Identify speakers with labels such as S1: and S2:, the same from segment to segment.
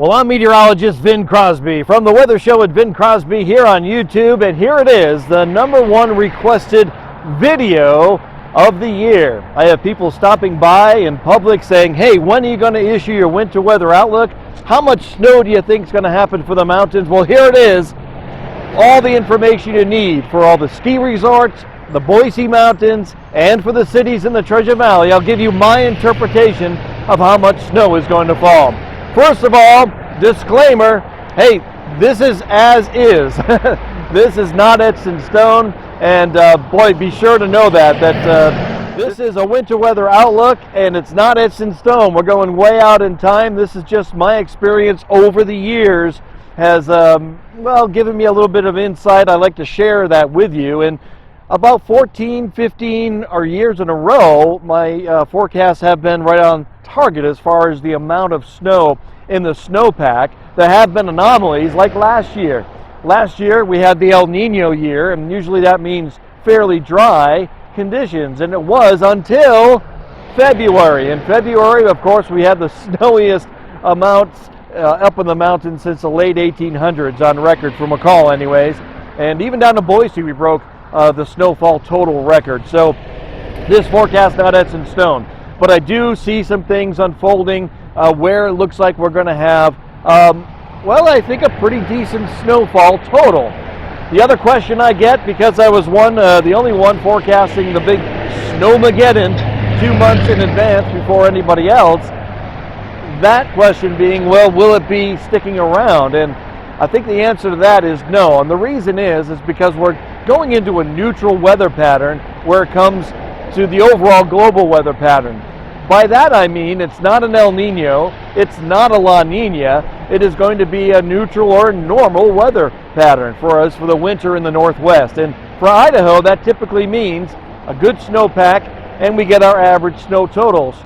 S1: Well, I'm meteorologist Vin Crosby from the Weather Show at Vin Crosby here on YouTube, and here it is, the #1 requested video of the year. I have people stopping by in public saying, hey, when are you going to issue your winter weather outlook? How much snow do you think is going to happen for the mountains? Well, here it is, all the information you need for all the ski resorts, the Boise Mountains, and for the cities in the Treasure Valley. I'll give you my interpretation of how much snow is going to fall. First of all, disclaimer, hey, this is as is. This is not etched in stone, and boy, be sure to know that this is a winter weather outlook, and it's not etched in stone. We're going way out in time. This is just my experience over the years has, well, given me a little bit of insight. I like to share that with you, and about 14, 15 or years in a row, my forecasts have been right on target as far as the amount of snow in the snowpack. There have been anomalies like last year. Last year we had the El Nino year, and usually that means fairly dry conditions, and it was until February. In February, of course, we had the snowiest amounts up in the mountains since the late 1800s on record, for McCall anyways, and even down to Boise we broke the snowfall total record. So this forecast not etched in stone, but I do see some things unfolding where it looks like we're going to have well, I think a pretty decent snowfall total. The other question I get, because I was the only one forecasting the big snowmageddon 2 months in advance before anybody else, that question being, well, will it be sticking around? And I think the answer to that is no, and the reason is because we're going into a neutral weather pattern where it comes to the overall global weather pattern. By that I mean it's not an El Nino, it's not a La Nina, it is going to be a neutral or normal weather pattern for us for the winter in the Northwest. And for Idaho, that typically means a good snowpack, and we get our average snow totals.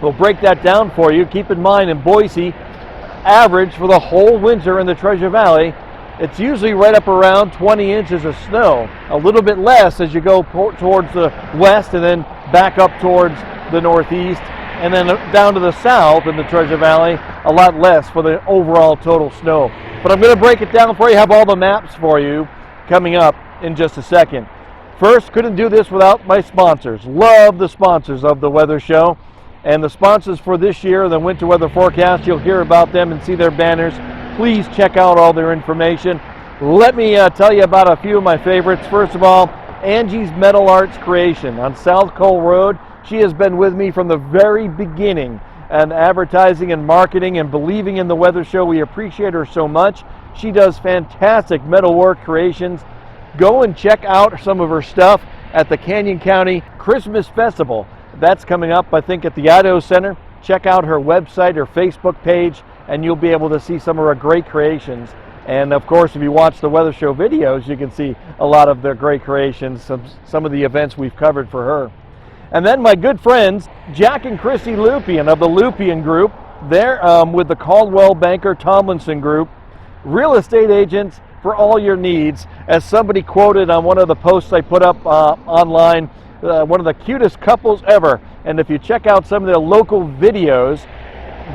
S1: We'll break that down for you. Keep in mind, in Boise, average for the whole winter in the Treasure Valley, it's usually right up around 20 inches of snow. A little bit less as you go towards the west and then back up towards the northeast, and then down to the south in the Treasure Valley, a lot less for the overall total snow. But I'm going to break it down for you, have all the maps for you coming up in just a second. First, couldn't do this without my sponsors. Love the sponsors of the Weather Show. And the sponsors for this year, the winter weather forecast, you'll hear about them and see their banners. Please check out all their information. Let me tell you about a few of my favorites. First of all, Angie's Metal Arts Creation on South Cole Road. She has been with me from the very beginning and advertising and marketing and believing in the Weather Show. We appreciate her so much. She does fantastic metalwork creations. Go and check out some of her stuff at the Canyon County Christmas Festival. That's coming up, I think, at the Idaho Center. Check out her website, her Facebook page, and you'll be able to see some of her great creations. And of course, if you watch the Weather Show videos, you can see a lot of their great creations, some of the events we've covered for her. And then my good friends, Jack and Christy Lupian of the Lupian Group. They're with the Caldwell Banker Tomlinson Group. Real estate agents for all your needs. As somebody quoted on one of the posts I put up online, one of the cutest couples ever. And if you check out some of their local videos,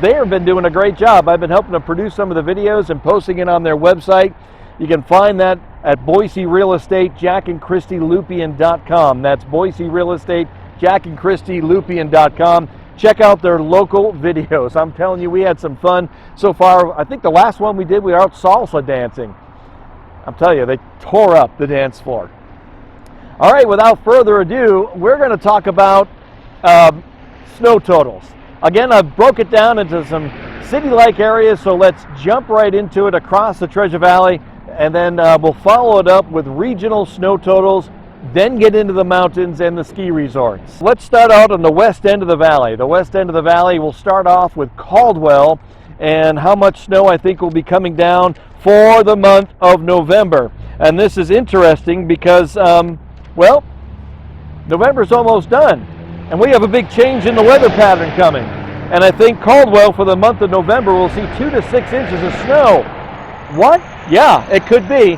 S1: they have been doing a great job. I've been helping them produce some of the videos and posting it on their website. You can find that at Boise Real Estate, jackandchristylupian.com. That's Boise Real Estate, jackandchristylupian.com. Check out their local videos. I'm telling you, we had some fun so far. I think the last one we did, we were out salsa dancing. I'm telling you, they tore up the dance floor. All right, without further ado, we're going to talk about snow totals. Again, I've broke it down into some city-like areas, so let's jump right into it across the Treasure Valley, and then we'll follow it up with regional snow totals, then get into the mountains and the ski resorts. Let's start out on the west end of the valley. The west end of the valley, we'll start off with Caldwell and how much snow I think will be coming down for the month of November. And this is interesting because, well, November's almost done, and we have a big change in the weather pattern coming. And I think Caldwell for the month of November will see 2 to 6 inches of snow. What? Yeah, it could be.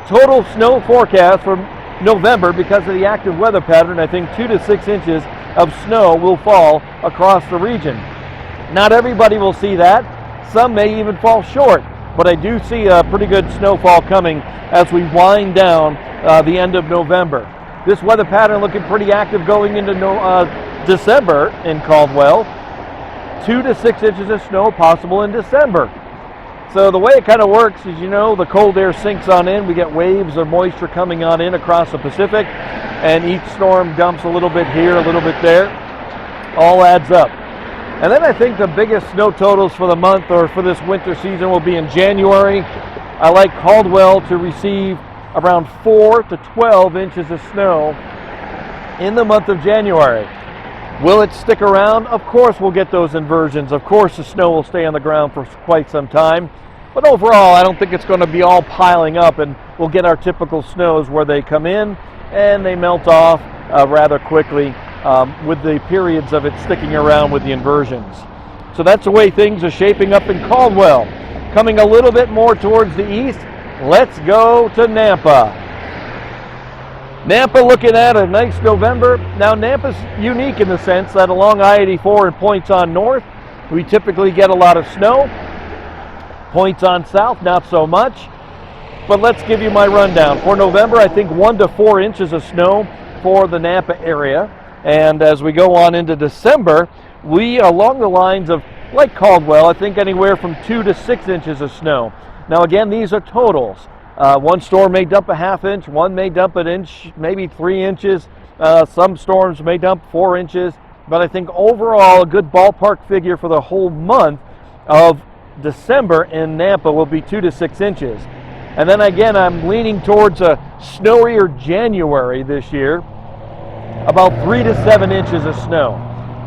S1: Total snow forecast for November, because of the active weather pattern, I think 2 to 6 inches of snow will fall across the region. Not everybody will see that. Some may even fall short, but I do see a pretty good snowfall coming as we wind down the end of November. This weather pattern looking pretty active going into December in Caldwell. 2 to 6 inches of snow possible in December. So the way it kind of works is, the cold air sinks on in. We get waves of moisture coming on in across the Pacific, and each storm dumps a little bit here, a little bit there. All adds up. And then I think the biggest snow totals for the month or for this winter season will be in January. I like Caldwell to receive around 4 to 12 inches of snow in the month of January. Will it stick around? Of course we'll get those inversions. Of course the snow will stay on the ground for quite some time. But overall, I don't think it's going to be all piling up, and we'll get our typical snows where they come in and they melt off rather quickly with the periods of it sticking around with the inversions. So that's the way things are shaping up in Caldwell. Coming a little bit more towards the east, let's go to Nampa. Nampa looking at a nice November. Now Nampa's unique in the sense that along I-84 and points on north, we typically get a lot of snow. Points on south, not so much. But let's give you my rundown. For November, I think 1 to 4 inches of snow for the Nampa area. And as we go on into December, we, along the lines of, like Caldwell, I think anywhere from 2 to 6 inches of snow. Now again, these are totals. One storm may dump a half inch, one may dump an inch, maybe 3 inches. Some storms may dump 4 inches. But I think overall, a good ballpark figure for the whole month of December in Nampa will be 2 to 6 inches. And then again, I'm leaning towards a snowier January this year, about 3 to 7 inches of snow.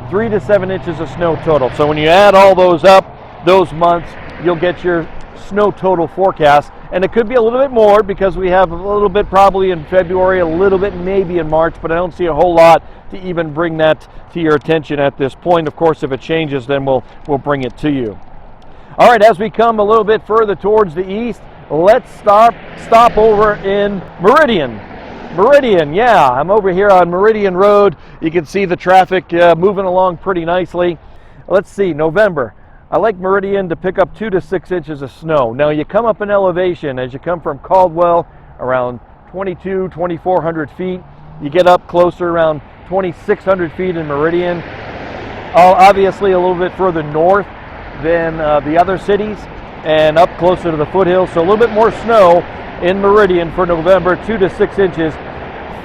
S1: 3 to 7 inches of snow total. So when you add all those up, those months, you'll get your snow total forecast. And it could be a little bit more because we have a little bit probably in February, a little bit maybe in March, but I don't see a whole lot to even bring that to your attention at this point. Of course, if it changes, then we'll bring it to you. All right, as we come a little bit further towards the east, let's stop over in Meridian. Meridian, yeah, I'm over here on Meridian Road. You can see the traffic moving along pretty nicely. Let's see, November. I like Meridian to pick up 2 to 6 inches of snow. Now you come up in elevation as you come from Caldwell around 2,400 feet. You get up closer around 2,600 feet in Meridian. Obviously a little bit further north than the other cities and up closer to the foothills. So a little bit more snow in Meridian for November, 2 to 6 inches.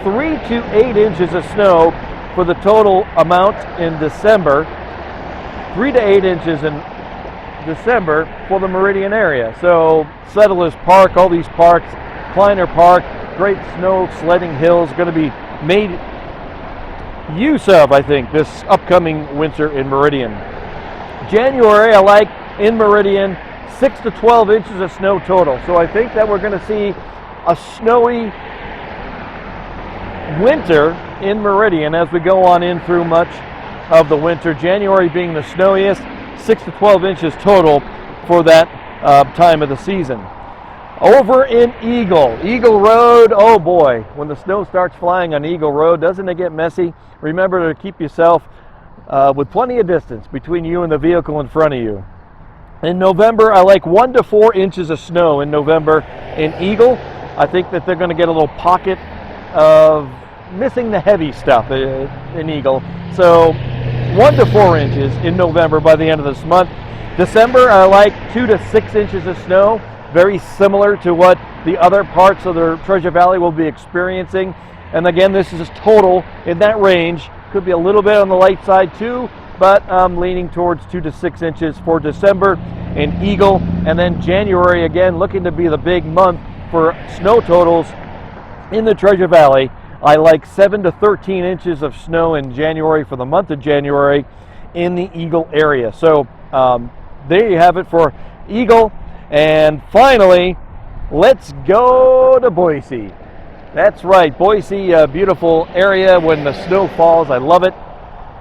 S1: 3 to 8 inches of snow for the total amount in December. 3 to 8 inches in December for the Meridian area. So Settlers Park, all these parks, Kleiner Park, great snow sledding hills going to be made use of, I think, this upcoming winter in Meridian. January, I like in Meridian 6 to 12 inches of snow total. So I think that we're going to see a snowy winter in Meridian as we go on in through much of the winter. January being the snowiest, 6 to 12 inches total for that time of the season. Over in Eagle Road, oh boy, when the snow starts flying on Eagle Road, doesn't it get messy? Remember to keep yourself with plenty of distance between you and the vehicle in front of you. In November, I like 1 to 4 inches of snow in November in Eagle. I think that they're going to get a little pocket of missing the heavy stuff in Eagle. So 1 to 4 inches in November by the end of this month. December, I like 2 to 6 inches of snow, very similar to what the other parts of the Treasure Valley will be experiencing. And again, this is total in that range. Could be a little bit on the light side too, but I'm leaning towards 2 to 6 inches for December in Eagle. And then January, again, looking to be the big month for snow totals in the Treasure Valley. I like 7 to 13 inches of snow in January for the month of January in the Eagle area. So there you have it for Eagle. And finally, let's go to Boise. That's right, Boise, a beautiful area when the snow falls. I love it.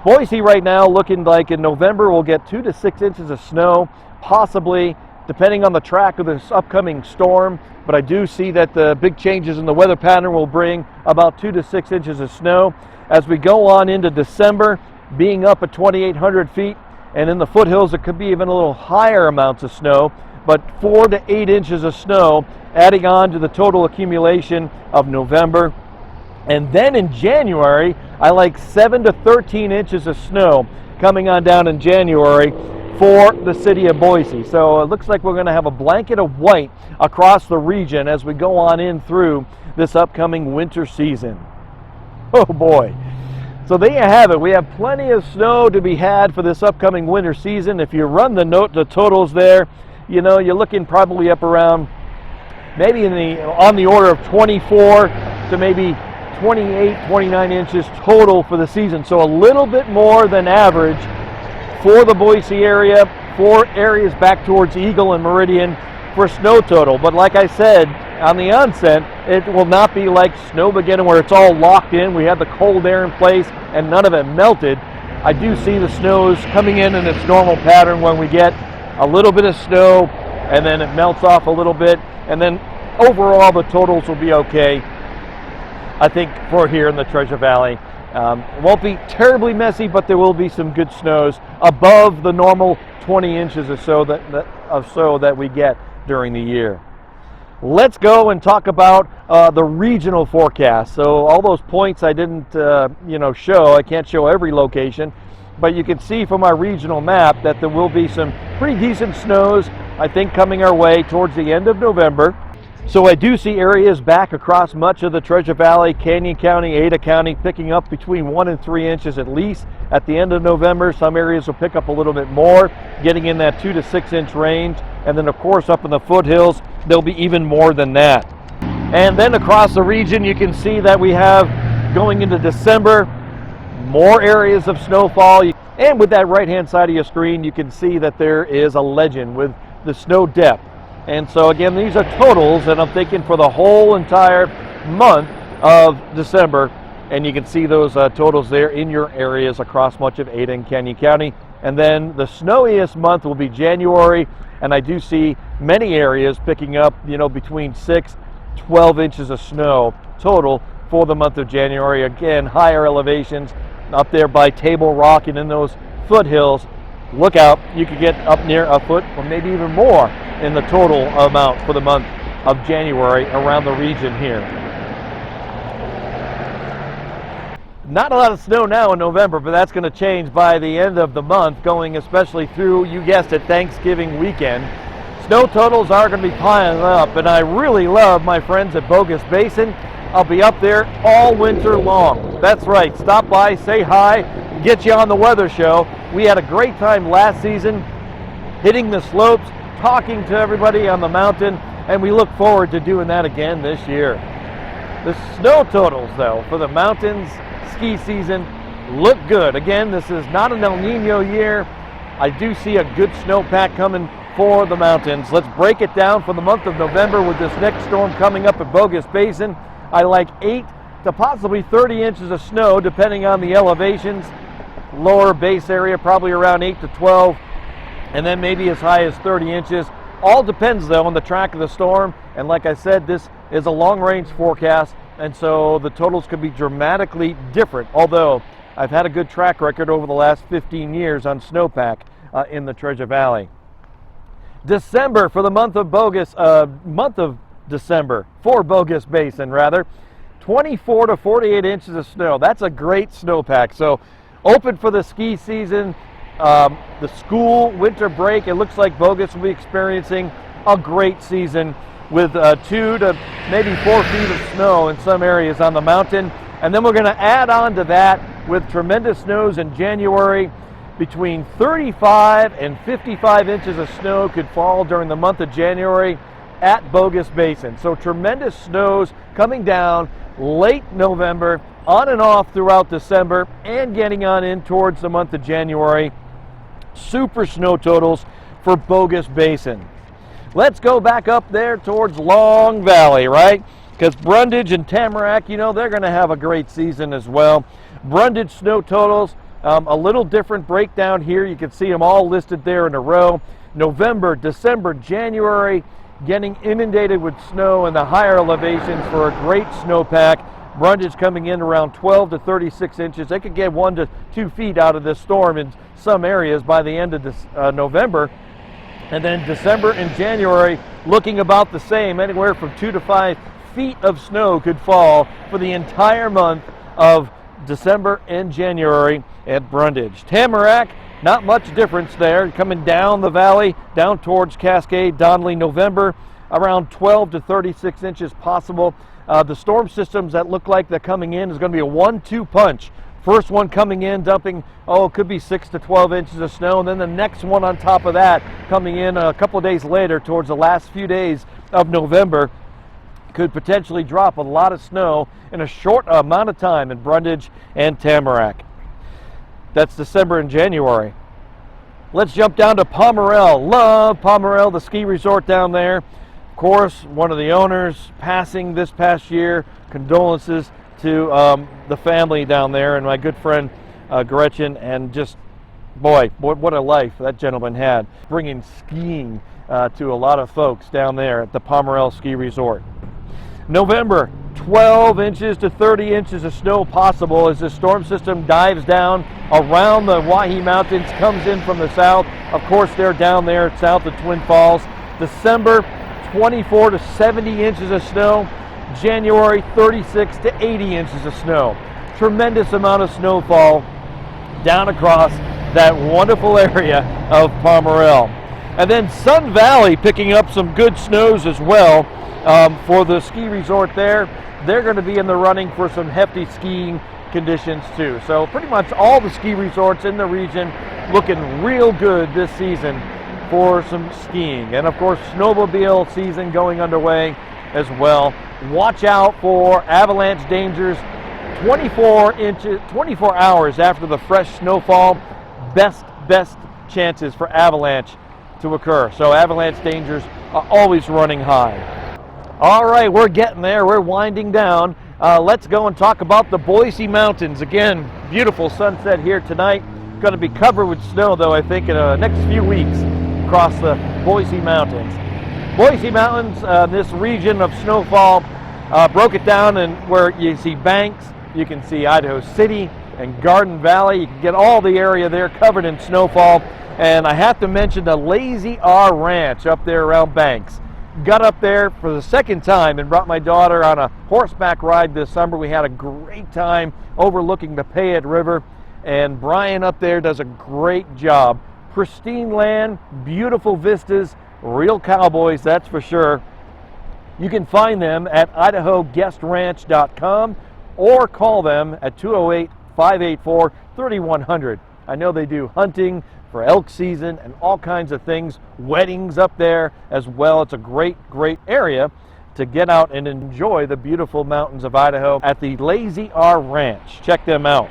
S1: Boise right now looking like in November we'll get 2 to 6 inches of snow, possibly depending on the track of this upcoming storm. But I do see that the big changes in the weather pattern will bring about 2 to 6 inches of snow. As we go on into December, being up at 2,800 feet, and in the foothills it could be even a little higher amounts of snow, but 4 to 8 inches of snow adding on to the total accumulation of November. And then in January, I like 7 to 13 inches of snow coming on down in January for the city of Boise. So it looks like we're going to have a blanket of white across the region as we go on in through this upcoming winter season. Oh boy. So there you have it. We have plenty of snow to be had for this upcoming winter season. If you run the totals there, you know, you're looking probably up around maybe on the order of 24 to maybe 28, 29 inches total for the season. So a little bit more than average for the Boise area, for areas back towards Eagle and Meridian for snow total. But like I said on the onset, it will not be like Snowmageddon where it's all locked in. We have the cold air in place and none of it melted. I do see the snows coming in its normal pattern when we get a little bit of snow and then it melts off a little bit, and then overall the totals will be okay, I think, for here in the Treasure Valley. It won't be terribly messy, but there will be some good snows above the normal 20 inches or so that we get during the year. Let's go and talk about the regional forecast. So all those points I didn't show, I can't show every location, but you can see from our regional map that there will be some pretty decent snows, I think, coming our way towards the end of November. So I do see areas back across much of the Treasure Valley, Canyon County, Ada County, picking up between 1 and 3 inches at least at the end of November. Some areas will pick up a little bit more, getting in that 2 to 6 inch range. And then of course up in the foothills, there'll be even more than that. And then across the region, you can see that we have, going into December, more areas of snowfall. And with that right-hand side of your screen, you can see that there is a legend with the snow depth. And so again, these are totals, and I'm thinking for the whole entire month of December. And you can see those totals there in your areas across much of Ada and Canyon County. And then the snowiest month will be January, and I do see many areas picking up, between 6, 12 inches of snow total for the month of January. Again, higher elevations up there by Table Rock and in those foothills. Look out, you could get up near a foot or maybe even more in the total amount for the month of January around the region here. Not a lot of snow now in November, but that's going to change by the end of the month, going especially through, you guessed it, Thanksgiving weekend. Snow totals are going to be piling up, and I really love my friends at Bogus Basin. I'll be up there all winter long. That's right, stop by, say hi, get you on the weather show. We had a great time last season, hitting the slopes, talking to everybody on the mountain, and we look forward to doing that again this year. The snow totals, though, for the mountains ski season look good. Again, this is not an El Nino year. I do see a good snowpack coming for the mountains. Let's break it down for the month of November with this next storm coming up at Bogus Basin. I like 8 to possibly 30 inches of snow depending on the elevations. Lower base area probably around 8 to 12, and then maybe as high as 30 inches. All depends though on the track of the storm, and like I said, this is a long range forecast, and so the totals could be dramatically different, although I've had a good track record over the last 15 years on snowpack in the Treasure Valley. December for the month of December for Bogus Basin, rather, 24 to 48 inches of snow. That's a great snowpack. So open for the ski season, the school winter break. It looks like Bogus will be experiencing a great season with 2 to maybe 4 feet of snow in some areas on the mountain. And then we're going to add on to that with tremendous snows in January. Between 35 and 55 inches of snow could fall during the month of January at Bogus Basin. So tremendous snows coming down late November, on and off throughout December, and getting on in towards the month of January. Super snow totals for Bogus Basin. Let's go back up there towards Long Valley, right? Because Brundage and Tamarack, they're going to have a great season as well. Brundage snow totals, a little different breakdown here. You can see them all listed there in a row. November, December, January, getting inundated with snow in the higher elevations for a great snowpack. Brundage coming in around 12 to 36 inches. They could get 1 to 2 feet out of this storm in some areas by the end of this, November. And then December and January looking about the same. Anywhere from 2 to 5 feet of snow could fall for the entire month of December and January at Brundage. Tamarack, not much difference there. Coming down the valley, down towards Cascade, Donley, November, around 12 to 36 inches possible. The storm systems that look like they're coming in is going to be a 1-2 punch. First one coming in, dumping, it could be 6 to 12 inches of snow, and then the next one on top of that coming in a couple of days later towards the last few days of November could potentially drop a lot of snow in a short amount of time in Brundage and Tamarack. That's December and January. Let's jump down to Pomerelle. Love Pomerelle, the ski resort down there. Of course, one of the owners passing this past year. Condolences to the family down there and my good friend Gretchen, and just, boy, what a life that gentleman had, bringing skiing to a lot of folks down there at the Pomerelle Ski Resort. November, 12 inches to 30 inches of snow possible as the storm system dives down around the Wahi Mountains, comes in from the south. Of course, they're down there south of Twin Falls. December, 24 to 70 inches of snow. January, 36 to 80 inches of snow. Tremendous amount of snowfall down across that wonderful area of Pomerelle. And then Sun Valley picking up some good snows as well for the ski resort there. They're going to be in the running for some hefty skiing conditions too. So pretty much all the ski resorts in the region looking real good this season for some skiing. And of course, snowmobile season going underway as well. Watch out for avalanche dangers. 24 hours after the fresh snowfall, best chances for avalanche to occur. So avalanche dangers are always running high. All right, we're getting there. We're winding down. Let's go and talk about the Boise Mountains. Again, beautiful sunset here tonight. Going to be covered with snow, though, I think, in the next few weeks across the Boise Mountains. Boise Mountains, this region of snowfall, broke it down and where you see Banks, you can see Idaho City and Garden Valley. You can get all the area there covered in snowfall. And I have to mention the Lazy R Ranch up there around Banks. Got up there for the second time and brought my daughter on a horseback ride this summer. We had a great time overlooking the Payette River, and Brian up there does a great job. Pristine land, beautiful vistas, real cowboys, that's for sure. You can find them at idahoguestranch.com or call them at 208-584-3100. I know they do hunting for elk season and all kinds of things, weddings up there as well. It's a great area to get out and enjoy the beautiful mountains of Idaho at the Lazy R Ranch. Check them out.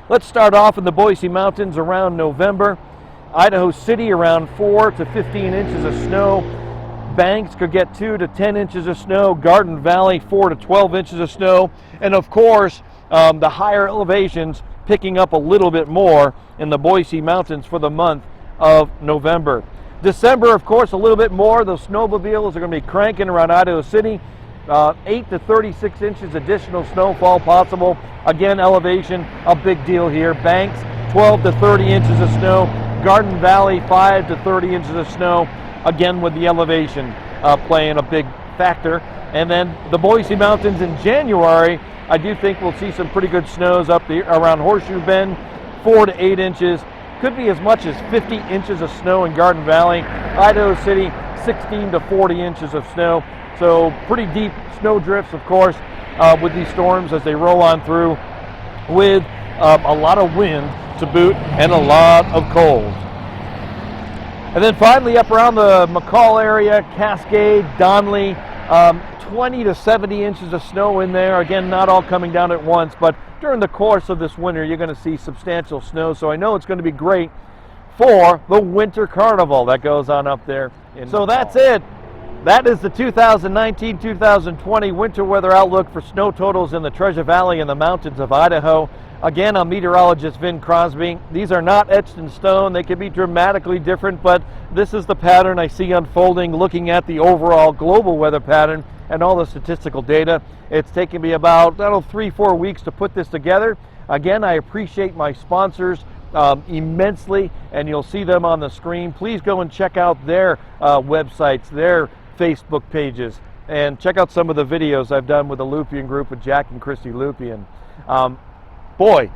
S1: Let's start off in the Boise Mountains around November. Idaho City around 4 to 15 inches of snow. Banks could get 2 to 10 inches of snow. Garden Valley 4 to 12 inches of snow. And of course, the higher elevations picking up a little bit more in the Boise Mountains for the month of November. December, of course, a little bit more. Those snowmobiles are going to be cranking around Idaho City. 8 to 36 inches additional snowfall possible. Again, elevation, a big deal here. Banks, 12 to 30 inches of snow. Garden Valley, 5 to 30 inches of snow. Again, with the elevation playing a big factor. And then the Boise Mountains in January, I do think we'll see some pretty good snows up there around Horseshoe Bend, 4 to 8 inches. Could be as much as 50 inches of snow in Garden Valley. Idaho City, 16 to 40 inches of snow. So pretty deep snow drifts, of course, with these storms as they roll on through, with a lot of wind to boot and a lot of cold. And then finally up around the McCall area, Cascade, Donley, 20 to 70 inches of snow in there. Again, not all coming down at once, but during the course of this winter, you're going to see substantial snow. So I know it's going to be great for the winter carnival that goes on up there. So that's it. That is the 2019-2020 winter weather outlook for snow totals in the Treasure Valley and the mountains of Idaho. Again, I'm meteorologist Vin Crosby. These are not etched in stone. They can be dramatically different, but this is the pattern I see unfolding looking at the overall global weather pattern and all the statistical data. It's taken me about 3-4 weeks to put this together. Again, I appreciate my sponsors immensely, and you'll see them on the screen. Please go and check out their websites, their Facebook pages, and check out some of the videos I've done with the Lupien Group with Jack and Christy Lupien. Boy,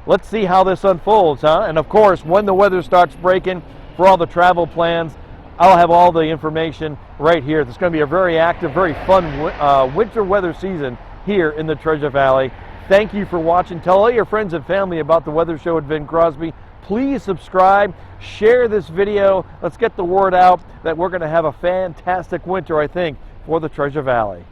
S1: let's see how this unfolds, huh? And of course, when the weather starts breaking for all the travel plans, I'll have all the information right here. It's going to be a very active, very fun winter weather season here in the Treasure Valley. Thank you for watching. Tell all your friends and family about the Weather Show with Vin Crosby. Please subscribe, share this video. Let's get the word out that we're going to have a fantastic winter, I think, for the Treasure Valley.